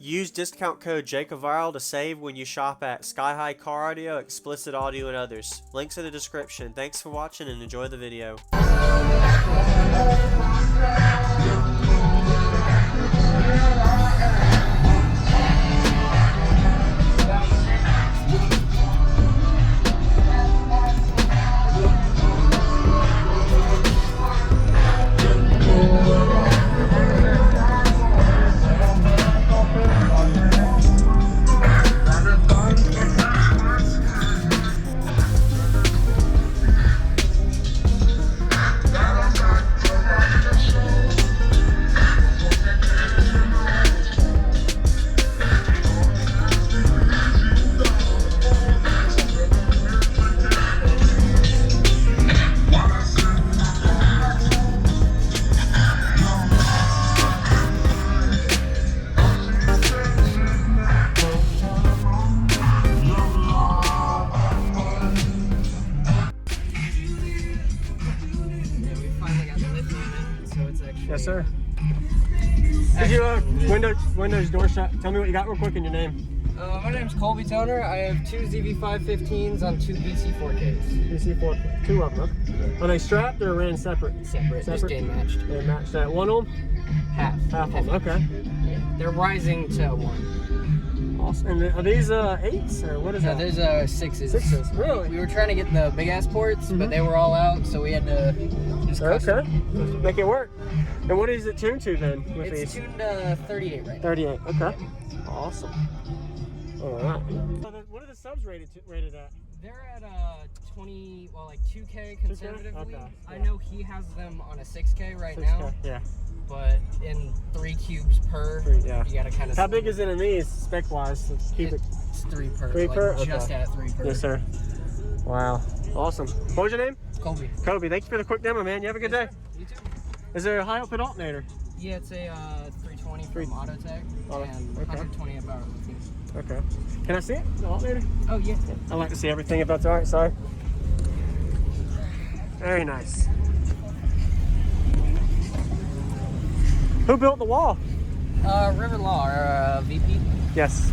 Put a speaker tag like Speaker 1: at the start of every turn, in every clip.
Speaker 1: Use discount code JacobViral to save when you shop at Sky High Car Audio, Xplicit Audio, and others. Links in the description. Thanks for watching and enjoy the video.
Speaker 2: Yes, sir. Did you Windows door shut? Tell me what you got real quick and your name.
Speaker 3: My name's Colby Toner. I have two ZV515s on two BC4Ks.
Speaker 2: BC4, two of them. Huh? Are they strapped or ran separate?
Speaker 3: Separate. Just game matched.
Speaker 2: Game matched. That one of them?
Speaker 3: Half.
Speaker 2: Half of them. Okay.
Speaker 3: Yeah. They're rising to one.
Speaker 2: Awesome. And are these 8s or what is that?
Speaker 3: No, there's 6s.
Speaker 2: 6s. Really?
Speaker 3: We were trying to get the big ass ports, but they were all out, so we had to just custom.
Speaker 2: Make it work. And what is it tuned to then? With
Speaker 3: it's
Speaker 2: these?
Speaker 3: tuned 38 right now.
Speaker 2: 38. Okay. Awesome. All right. What are the subs rated at?
Speaker 3: They're at 20, well, like 2K conservatively.
Speaker 2: Okay. Yeah.
Speaker 3: I know he has them on a 6K right
Speaker 2: 6K,
Speaker 3: now.
Speaker 2: yeah.
Speaker 3: But in 3 cubes per,
Speaker 2: yeah.
Speaker 3: you gotta kind of.
Speaker 2: How big is it in these spec wise?
Speaker 3: It's 3 per.
Speaker 2: 3 per?
Speaker 3: Like just at 3 per.
Speaker 2: Yes, sir. Wow. Awesome. What was your name?
Speaker 3: Colby.
Speaker 2: Kobe, thank you for the quick demo, man. You have a good day.
Speaker 3: You too.
Speaker 2: Is there a high output alternator?
Speaker 3: Yeah, it's a 320 from Autotech and 120 amp hour Lithium.
Speaker 2: Okay. Can I see it? The alternator?
Speaker 3: Oh, yeah.
Speaker 2: I like to see everything if that's all right. Sorry. Very nice. Who built the wall?
Speaker 3: River Law, our VP.
Speaker 2: Yes.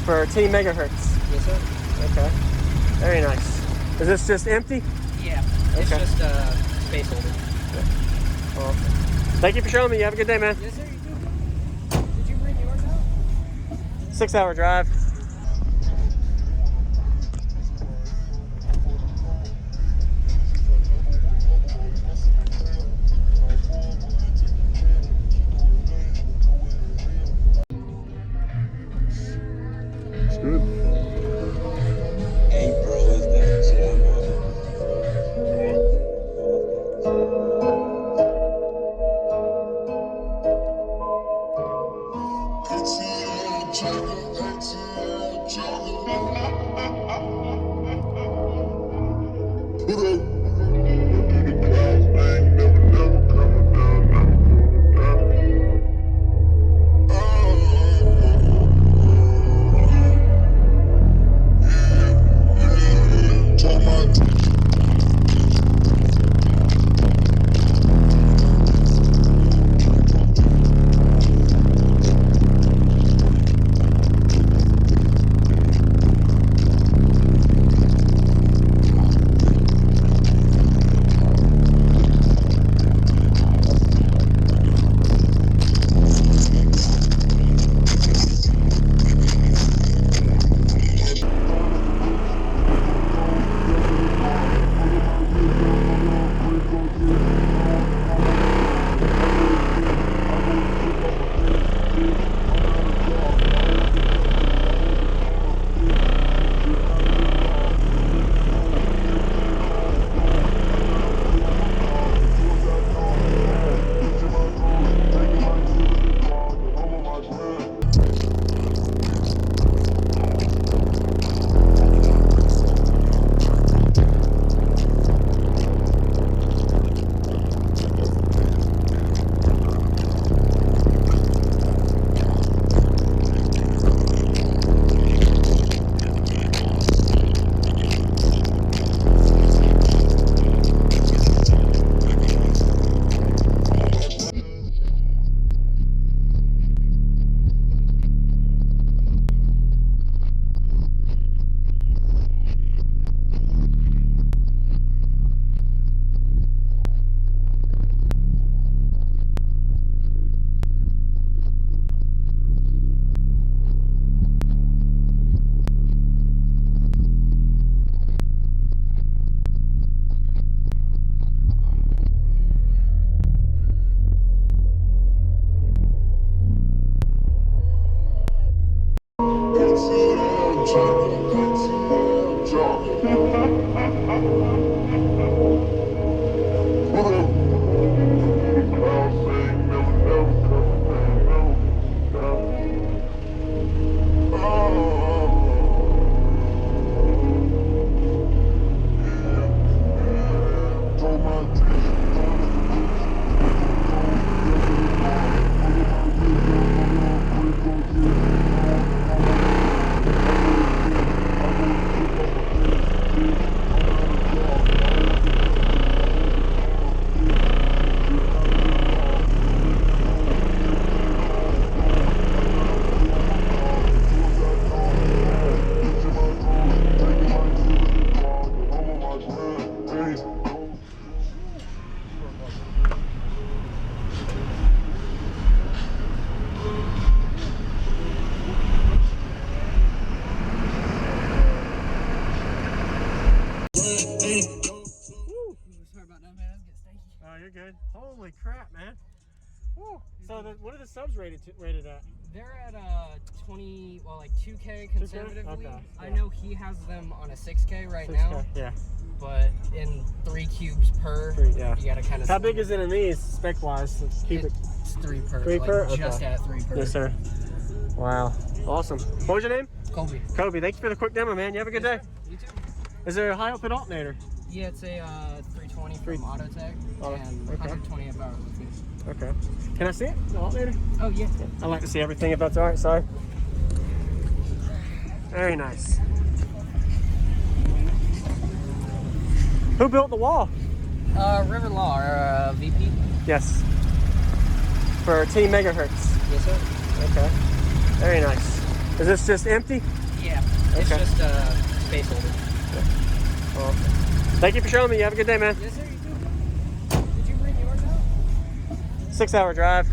Speaker 2: For Team Megahertz.
Speaker 3: Yes, sir.
Speaker 2: Okay. Very nice. Is this just empty?
Speaker 3: Yeah. It's just space holder.
Speaker 2: Well, thank you for showing me. You have a good day, man.
Speaker 3: Yes, sir. You too. Did you bring yours out?
Speaker 2: 6-hour drive.
Speaker 4: It's good. Hey, bro, is that jam on?
Speaker 2: Oh, you're good. Holy crap, man. Woo. So what are the subs rated at?
Speaker 3: They're at 20, well, like 2K conservatively.
Speaker 2: Okay, yeah.
Speaker 3: I know he has them on a 6K right
Speaker 2: 6K,
Speaker 3: now.
Speaker 2: yeah.
Speaker 3: But in 3 cubes per,
Speaker 2: yeah.
Speaker 3: you gotta kind of.
Speaker 2: How big is it in these, spec-wise? Cubic?
Speaker 3: It's 3 per.
Speaker 2: 3 per?
Speaker 3: Like just at 3 per.
Speaker 2: Yes, sir. Wow. Awesome. What was your name?
Speaker 3: Coby.
Speaker 2: Kobe, thank you for the quick demo, man. You have a good day.
Speaker 3: You too.
Speaker 2: Is there a high output alternator?
Speaker 3: Yeah, it's a 320 from Autotech and
Speaker 2: okay.
Speaker 3: 120 amp hour Lithium.
Speaker 2: Okay. Can I see it? The alternator?
Speaker 3: Oh, yeah.
Speaker 2: I like to see everything if that's all right. Sorry. Very nice. Who built the wall?
Speaker 3: River Law, our VP.
Speaker 2: Yes. For Team Megahertz.
Speaker 3: Yes, sir.
Speaker 2: Okay. Very nice. Is this just empty?
Speaker 3: Yeah. It's
Speaker 2: Okay.
Speaker 3: just space holder.
Speaker 2: Well, thank you for showing me. You have a good day, man.
Speaker 3: Yes, sir. You too. Did you bring yours out?
Speaker 2: 6-hour drive.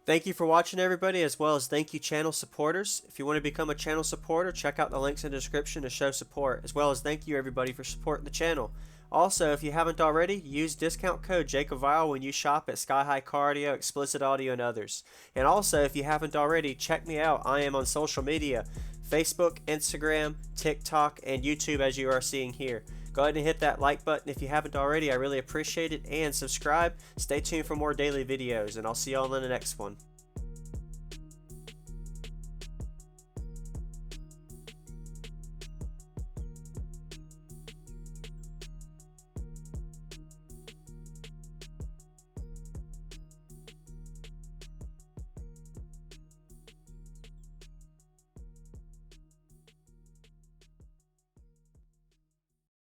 Speaker 2: Thank you for watching, everybody, as well as thank you channel supporters. If you want to become a channel supporter, check out the links in the description to show support, as well as thank you everybody for supporting the channel. Also, if you haven't already, use discount code JacobViral when you shop at Sky High Car Audio, Xplicit Audio, and others. And also, if you haven't already, check me out. I am on social media, Facebook, Instagram, TikTok, and YouTube, as you are seeing here. Go ahead and hit that like button if you haven't already. I really appreciate it. And subscribe. Stay tuned for more daily videos, and I'll see y'all in the next one.